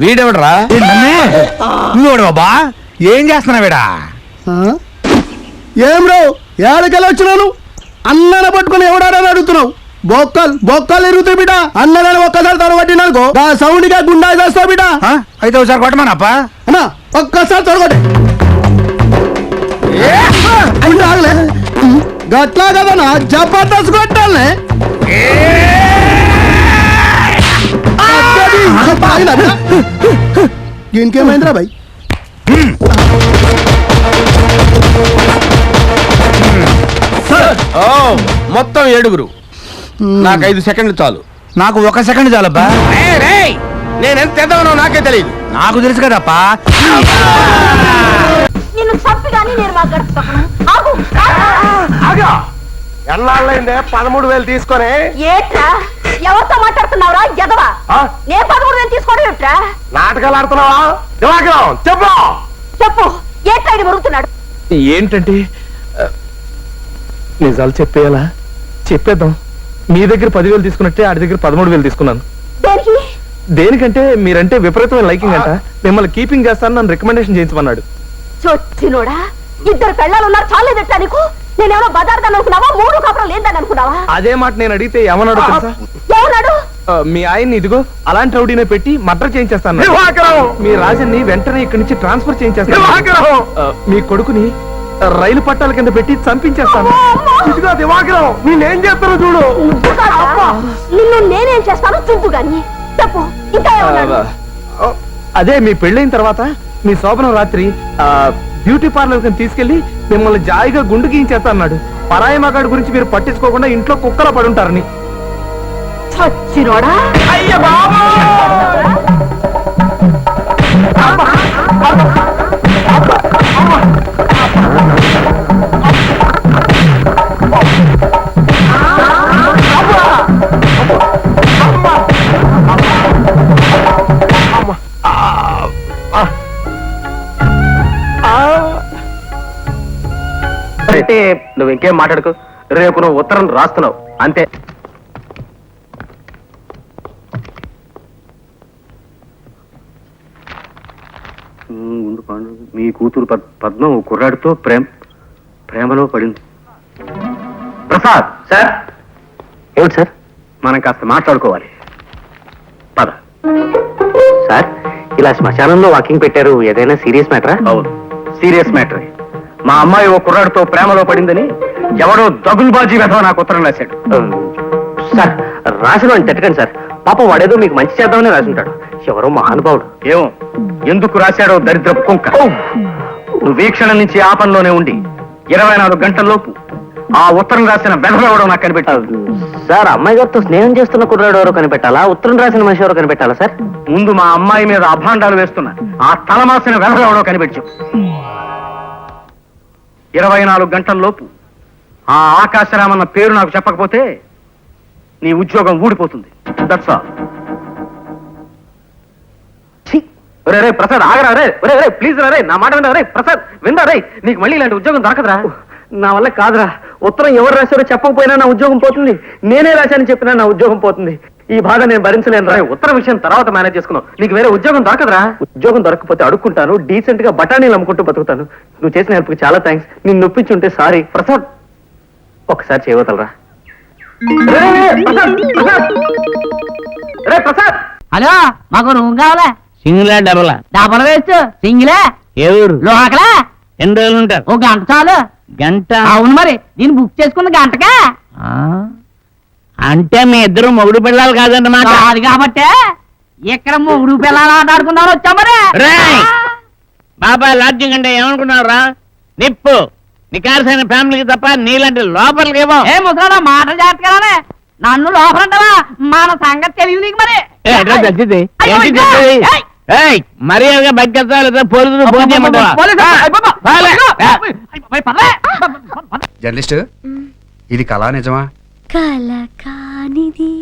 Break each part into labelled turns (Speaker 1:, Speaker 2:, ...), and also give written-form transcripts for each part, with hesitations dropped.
Speaker 1: వీడెవడరా? నువ్వు బాబా ఏం చేస్తున్నావిడా?
Speaker 2: ఏం రావు ఏడకెళ్ళి వచ్చినాను అన్నన పట్టుకుని ఎవడాడని అడుగుతున్నావు. బొక్కలు ఎరుగుతాయి బిడ్డ. అన్నదాన్ని ఒక్కసారి తొడగొట్టిననుకో ఆ సౌండ్ గా గుండా చేస్తావు బిడ్డ.
Speaker 1: అయితే ఒకసారి కొట్టమానప్ప.
Speaker 2: అన్నా ఒక్కసారి తొడగొట్టే ఆగలే గట్లా కదనా జబర్దస్త్ కొట్టాలనే. ఇంకేమైందిరా బాయ్?
Speaker 1: మొత్తం 7. నాకు 5 సెకండ్లు చాలు.
Speaker 3: నాకు 1 సెకండ్ చాలబ్బా.
Speaker 1: నేనెంత ఎదవనో నాకే తెలియదు.
Speaker 3: నాకు తెలుసు కదప్పా.
Speaker 4: ఎన్నాళ్ళైందే 13,000 తీసుకొని?
Speaker 5: ఏట్రా ఎవరితో మాట్లాడుతున్నావురా ఎదవా? నేను 13,000 తీసుకోవడం ఏట్రా?
Speaker 4: నాటకాలు ఆడుతున్నావా? చెప్పు
Speaker 5: చెప్పు ఏట్రా ఇది మరుగుతున్నాడు?
Speaker 4: ఏంటంటే నిజాలు చెప్పేయాలా? చెప్పేద్దాం. మీ దగ్గర 10,000 తీసుకున్నట్టే ఆడి దగ్గర 13,000 తీసుకున్నాను.
Speaker 5: దేనికి?
Speaker 4: దేనికంటే మీరంటే విపరీతమైన లైకింగ్ అంట. మిమ్మల్ని కీపింగ్ చేస్తాను నన్ను రికమెండేషన్ చేయించమన్నాడు.
Speaker 5: చొచ్చినోడా 2 పెళ్ళాలు ఉన్నారు చాలేదట్టా నీకు? నేనేమో బజార్దాన్ని అనుకున్నావా? 3 కాపురం లేదని అనుకున్నావా?
Speaker 4: అదే మాట నేను అడిగితే ఏమన్నాడు తెలుసా?
Speaker 5: ఏమన్నాడు?
Speaker 4: మీ ఆయన్ని ఇదిగో అలాంటి రౌడీనే పెట్టి మర్డర్ చేయించేస్తాను. మీ రాజన్ని వెంటనే ఇక్కడి నుంచి ట్రాన్స్ఫర్ చేయించేస్తాను. మీ కొడుకుని రైలు పట్టాల కింద పెట్టి చంపించేస్తాను. ఇదిగో దివాకరం నేనేం చేస్తాను చూడు.
Speaker 5: నిన్ను నేనేం చేస్తాను చూపు గాని చెప్పు. ఇంకా ఏమన్నాడు?
Speaker 4: అదే మీ పెళ్ళైన తర్వాత మీ శోభనం రాత్రి బ్యూటీ పార్లర్ కింద తీసుకెళ్లి మిమ్మల్ని జాయిగా గుండు గీయించేస్తా అన్నాడు. పరాయి మగాడి గురించి మీరు పట్టించుకోకుండా ఇంట్లో కుక్కల పడుంటారని.
Speaker 5: చచ్చినోడా
Speaker 4: అయ్య బాబా! అంటే నువ్వు ఇంకేం మాట్లాడుకో. రేపు నువ్వు ఉత్తరం రాస్తున్నావు అంతే. మీ కూతురు పద్మ కుర్రాడితో ప్రేమలో పడింది. ప్రసాద్ సార్. ఏమిటి సార్? మనం కాస్త మాట్లాడుకోవాలి. పద. సార్ ఇలా శ్మశానంలో వాకింగ్ పెట్టారు, ఏదైనా సీరియస్ మ్యాటరా? అవును, సీరియస్ మ్యాటరే. మా అమ్మాయి ఓ కుర్రాడితో ప్రేమలో పడిందని ఎవడో దగుల్బాజీ వెధవ నాకు ఉత్తరం రాశాడు. సార్ రాసిన అని తిట్టకండి సార్. పాపం వాడేదో మీకు మంచి చేద్దామని రాసుంటాడు. ఎవరో మహానుభావుడు. ఏమో ఎందుకు రాశాడో దరిద్రపు కుంక. నువ్వు వీక్షణ నుంచి ఆ పనిలోనే ఉండి 24 గంటల్లోపు ఆ ఉత్తరం రాసిన వెధవ ఎవడో నాకు కనిపెట్టాలి. సార్ అమ్మాయి గారితో స్నేహం చేస్తున్న కుర్రాడు ఎవరో కనిపెట్టాలా, ఉత్తరం రాసిన మనిషి ఎవరో కనిపెట్టాలా సార్? ముందు మా అమ్మాయి మీద అభాండాలు వేస్తున్నా ఆ తలమాసిన వెధవ ఎవడో కనిపెట్టు. 24 గంటల్లోపు ఆ ఆకాశరామన్న పేరు నాకు చెప్పకపోతే నీ ఉద్యోగం ఊడిపోతుంది. That's all. రే ప్రసాద్ ఆగరా రే. రే ప్లీజ్ రా రే, నా మాట వినరా రే. ప్రసాద్ వినరా రే, నీకు మళ్ళీ ఇలాంటి ఉద్యోగం దొరకదురా. నా వల్ల కాదురా. ఉత్తరం ఎవరు రాశారో చెప్పకపోయినా నా ఉద్యోగం పోతుంది. నేనే రాశానని చెప్పినా నా ఉద్యోగం పోతుంది. ఈ బాధ నేను భరించలేను రా. ఉత్తరం విషయం తర్వాత మేనేజ్ చేసుకున్నావు. నీకు వేరే ఉద్యోగం దొరకదురా. ఉద్యోగం దొరకకపోతే అడుక్కుంటాను, డీసెంట్ గా బఠానీలు అమ్ముకుంటూ బతుకుతాను. నువ్వు చేసిన హెల్ప్కి చాలా థ్యాంక్స్. నిన్ను నొప్పించుంటే సారీ. ప్రసాద్ ఒకసారి చేయవతలరా. ప్రసాద్
Speaker 6: హలో, మాకు రూమ్ కావాలా?
Speaker 3: సింగిలా డబలా?
Speaker 6: Double waste సింగిలే.
Speaker 3: ఏ ఊరు?
Speaker 6: లోకలా.
Speaker 3: ఎన్ని రోజులు ఉంటారు?
Speaker 6: 1 గంట చాలు.
Speaker 3: గంట?
Speaker 6: అవును మరి, నేను బుక్ చేసుకున్న గంటకే.
Speaker 3: అంటే మీ ఇద్దరు మొగుడు పిల్లలు కాదన్నమాట.
Speaker 6: కాదు కాబట్టి ఇక్కడ మొగుడు పిల్లలు ఆటాడుకున్నారు వచ్చా మరి.
Speaker 3: బాబాయ్ లాడ్జింగ్ అంటే ఏమనుకున్నావురా? నిప్పు నికార్సైన ఫ్యామిలీకి తప్ప నీలాంటి లోపలికి ఏమో.
Speaker 6: ఏ ముసలా మాటలు జాగ్రత్తగానే. నన్ను లోపలంటావా? మన సంగతి తెలియదు నీకు మరి.
Speaker 3: మర్యాదగా బయటకెళ్తా లేదా పోలీసులు ఫోన్ చేయమంటావా?
Speaker 1: జర్నలిస్ట్, ఇది కళా నిజమా?
Speaker 7: కల కానిది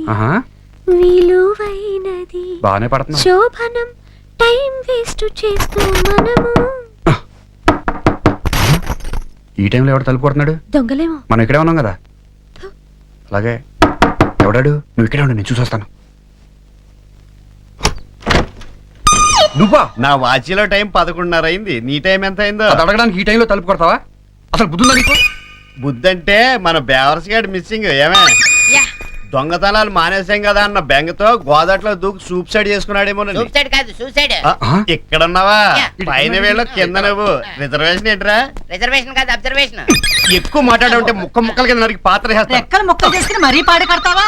Speaker 7: విలువైనది
Speaker 1: బాగానే పడుతున్నా.
Speaker 7: శోభనం టైం వేస్ట్ చేస్తూ మనము.
Speaker 1: ఈ టైంలో ఎవడు తలుపు కొడుతున్నాడు?
Speaker 7: దొంగలేమో.
Speaker 1: మనం ఇక్కడే ఉన్నాం కదా. అలాగే ఎవడాడు? నువ్వు ఇక్కడే ఉండు, నేను చూసొస్తాను.
Speaker 8: నువ్వా?
Speaker 9: నా వాచీలో టైం 11:30 అయింది. నీ టైం ఎంత అయిందో
Speaker 8: అది అడగడానికి ఈ టైంలో తలుపు కొడతావా? అసలు బుద్ధుందా నీకు?
Speaker 9: బుద్ధంటే మన బేవర్స్ గారి మిస్సింగ్. ఏమే దొంగతనాలు మానేసాం కదా అన్న బెంగతో గోదాట్లో దూకు సూసైడ్ చేసుకున్నాడేమో.
Speaker 6: సూసైడ్ కాదు సూసైడ్.
Speaker 9: ఇక్కడున్నావా? పైన వేళ్ళు కింద నువ్వు. రిజర్వేషన్ ఏంట్రా?
Speaker 6: రిజర్వేషన్ కాదు అబ్జర్వేషన్.
Speaker 9: ఎక్కువ మాట్లాడే ముక్క ముక్కల కింద నరికి పాత్ర చేస్తా.
Speaker 6: రెక్కలు ముక్కలు చేసుకుని మరీ పాడి కడతావా?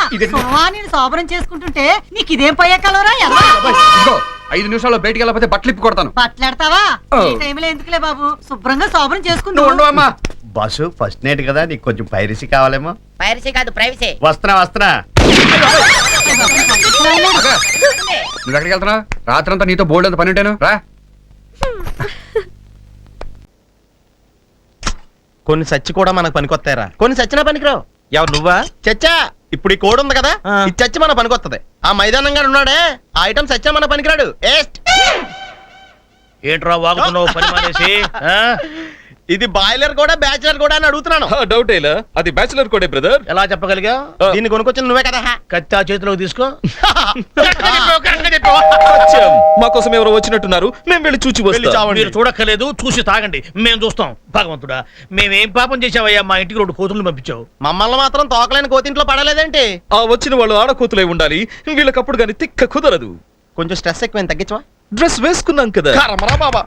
Speaker 6: నేను శోభనం చేసుకుంటుంటే నీకు ఇదేం పోయే కలవరా?
Speaker 8: ఇదిగో 5 నిమిషాల్లో బయటికి వెళ్ళకపోతే బట్టలు ఇప్పి కొడతాను.
Speaker 6: బట్టలాడతావా? ఈ టైంలో ఎందుకులే బాబు, శుభ్రంగా శోభనం
Speaker 8: నువ్వు
Speaker 6: చేసుకుంటూ
Speaker 8: ఉండవమ్మా.
Speaker 9: బస్సు ఫస్ట్ నైట్ కదా, నీకు కొంచెం పైరసీ కావాలేమో.
Speaker 6: పైరసీ కాదు ప్రైవసీ.
Speaker 9: వస్తున్నా
Speaker 8: నువ్వు ఎక్కడికి వెళ్తున్నావు? రాత్రంతా నీతో బోల్డ్ అంత పని ఉంటాను రా.
Speaker 1: కొన్ని సచ్చి కూడా మనకు పనికొస్తాయరా, కొన్ని సచ్చినా పనికిరావు. ఎవరు నువ్వా? చచ్చా. ఇప్పుడు ఈ కోడ్ ఉంది కదా, ఈ చచ్చి మన పనికొత్తది. ఆ మైదానంగా ఉన్నాడే ఆ ఐటమ్ సచ్చా మన పనికిరాడు.
Speaker 3: ఏంట్రా వాగుతున్నావు పని మానేసి?
Speaker 1: ఇది బాయిలర్ కూడా బ్యాచిలర్ కూడా అని అడుగుతున్నాను.
Speaker 10: డౌట్ అది బ్యాచిలర్ కోడే బ్రదర్.
Speaker 3: ఎలా చెప్పగలిగా?
Speaker 1: దీన్ని కొనుక్కొచ్చిన నువ్వే కదా.
Speaker 3: కత్తి ఆ చేతిలోకి తీసుకో.
Speaker 10: మా కోసం ఎవరో వచ్చినట్టున్నారు, మేము వెళ్ళి చూచి వస్తాం.
Speaker 3: మీరు చూడక్కర్లేదు, చూసి తాగండి, మేము చూస్తాం. భగవంతుడా, మేమేం పాపం చేసావయ్యా? మా ఇంటికి 2 కోతులు పంపించావు.
Speaker 1: మమ్మల్ని మాత్రం తోకలేని కోతింట్లో పడలేదేంటి?
Speaker 10: ఆ వచ్చిన వాళ్ళు ఆడకూతులై ఉండాలి, వీళ్ళకప్పుడు గాని తిక్క కుదరదు.
Speaker 1: కొంచెం స్ట్రెస్ ఎక్కువ తగ్గించవా?
Speaker 10: డ్రెస్ వేసుకున్నాం కదా.
Speaker 1: కర్మరా బాబా.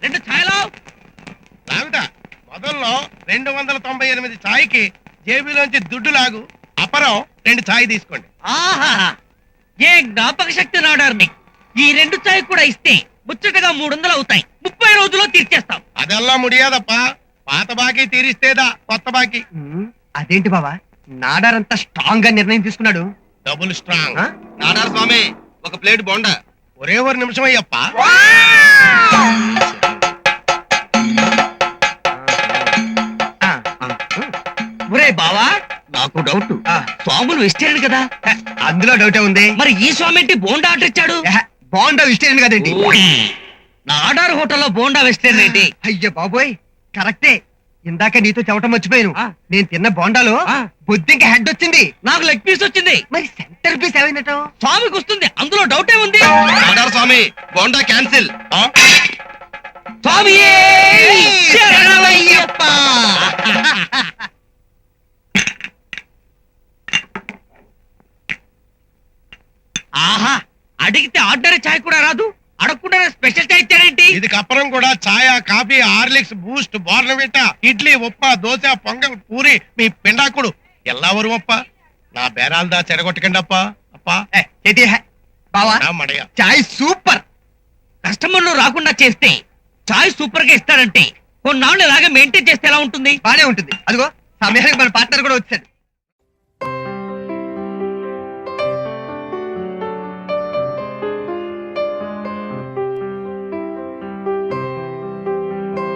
Speaker 2: రెండు ఛాయలు మొదల్లో 298 ఛాయ్కి జేబులోంచి దుడ్డు లాగు, అపరం 2 ఛాయ్ తీసుకోండి.
Speaker 6: ఏ జ్ఞాపక శక్తి నాడారు మీకు. ఈ 2 చాయ్ కూడా ఇస్తే ముచ్చటగా 300 అవుతాయి. 30 రోజుల్లో తీర్చేస్తాం.
Speaker 2: అదల్లా ముడియాదప్ప, పాత బాకీ తీరిస్తేదా కొత్త బాకీ.
Speaker 4: అదేంటి బావా, నాడారంతా స్ట్రాంగ్ గా నిర్ణయం తీసుకున్నాడు.
Speaker 2: Double strong.
Speaker 4: నాడార్ స్వామి, ఒక ప్లేట్ బోండా.
Speaker 2: ఒరే ఒరు నిమిషం అయ్యప్ప.
Speaker 4: ఒరే బావా, నాకు డౌట్. స్వాములు వెజిటేరియన్ కదా? అందులో డౌటే ఉంది. మరి ఈ స్వామి ఏంటి బోండా ఆర్డర్ ఇచ్చాడు? బోండా వెజిటేరియన్ కదేంటి? నాడార్ హోటల్లో బోండా వెజిటేరియన్ ఏంటి? అయ్యో బాబోయ్, కరెక్టే. ఇందాక నీతో చెప్పటం మర్చిపోయాను. నేను తిన్న బోండాలో బొద్దింక హెడ్ వచ్చింది,
Speaker 6: నాకు లెగ్ పీస్ వచ్చింది.
Speaker 4: మరి సెంటర్ పీస్ ఏమైనట్టు?
Speaker 6: స్వామికి వస్తుంది, అందులో డౌటే ఉంది.
Speaker 4: నాడార్ స్వామి, బోండా క్యాన్సిల్.
Speaker 6: స్వామి
Speaker 4: శరణమయ్యప్ప.
Speaker 6: ఆహా, అడిగితే ఆర్డర్ చాయ్ కూడా రాదు, అడగకుండా స్పెషల్ చాయ్ ఇచ్చారేంటి?
Speaker 2: ఇది కప్పరం కూడా ఛాయ, coffee, Horlicks, Boost, Bournvita, idli, upma, dosa, pongal, puri, మీ పిండాకుడు ఎల్లవరు అప్ప. నా బేరాలదా చెడగొట్టకండి అప్ప. అప్ప
Speaker 4: బావా,
Speaker 2: మడయ
Speaker 4: చాయ్ సూపర్.
Speaker 6: కస్టమర్లు రాకుండా చేస్తే చాయ్ సూపర్ గా ఇస్తారంటే కొన్నాళ్ళు ఇలాగే మెయింటైన్ చేస్తే ఎలా ఉంటుంది?
Speaker 4: బానే ఉంటుంది. అదిగో సమయానికి మన పార్ట్నర్ కూడా వచ్చాడు.